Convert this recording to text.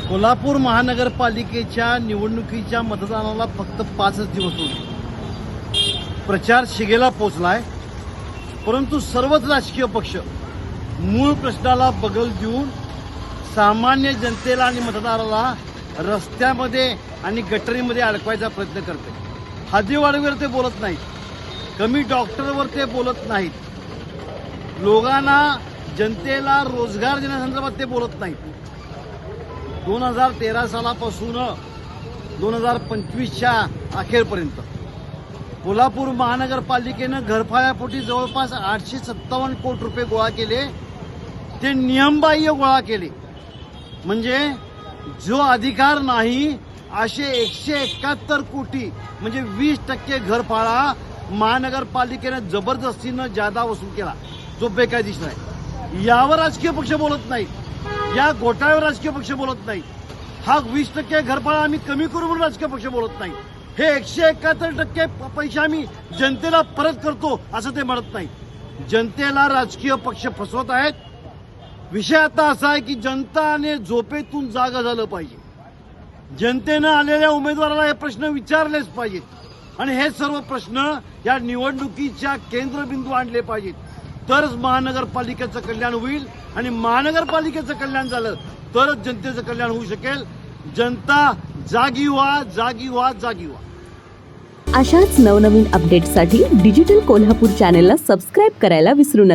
कोल्हापूर महानगरपालिकेच्या निवडणुकीच्या मतदानाला फक्त 5 दिवस उरले. प्रचार शिगेला पोचलाय, परंतु सर्वच राजकीय पक्ष मूळ प्रश्नाला बगल देऊन सामान्य जनतेला आणि मतदाराला रस्त्यामध्ये आणि गटरीमध्ये अडकवायचा प्रयत्न करते. हद्दीवाढीवर ते बोलत नाहीत, कमी डॉक्टरवर ते बोलत नाहीत, लोकांना जनतेला रोजगार देण्यासंदर्भात ते बोलत नाहीत. 2013 सालापासून 2025च्या अखेरपर्यंत कोल्हापूर महानगरपालिकेनं घरफाळ्यापोटी जवळपास 857 कोटी रुपये गोळा केले. ते नियमबाह्य गोळा केले, म्हणजे जो अधिकार नाही असे 171 कोटी म्हणजे 20% घरफाळा महानगरपालिकेनं जबरदस्तीनं जादा वसूल केला, जो बेकायदेशीर आहे. यावर राजकीय पक्ष बोलत नाहीत, या घोटाळ्यावर राजकीय पक्ष बोलत नाहीत. हा 20% घरफाळा आम्ही कमी करू म्हणून राजकीय पक्ष बोलत नाही. हे 171% पैसे आम्ही जनतेला परत करतो असं ते म्हणत नाही. जनतेला राजकीय पक्ष फसवत आहेत. विषय आता असा आहे की जनताने झोपेतून जागा झालं पाहिजे. जनतेनं आलेल्या उमेदवाराला हे प्रश्न विचारलेच पाहिजेत आणि हे सर्व प्रश्न या निवडणुकीच्या केंद्रबिंदू आणले पाहिजेत. तरच महानगरपालिकेचं कल्याण होईल आणि महानगरपालिकेचं कल्याण झालं तरच जनतेचं कल्याण होऊ शकेल. जनता जागी व्हा, जागी व्हा, जागी व्हा. अशाच नवनवीन अपडेट्ससाठी डिजिटल कोल्हापूर चॅनेलला सबस्क्राईब करायला विसरू नका.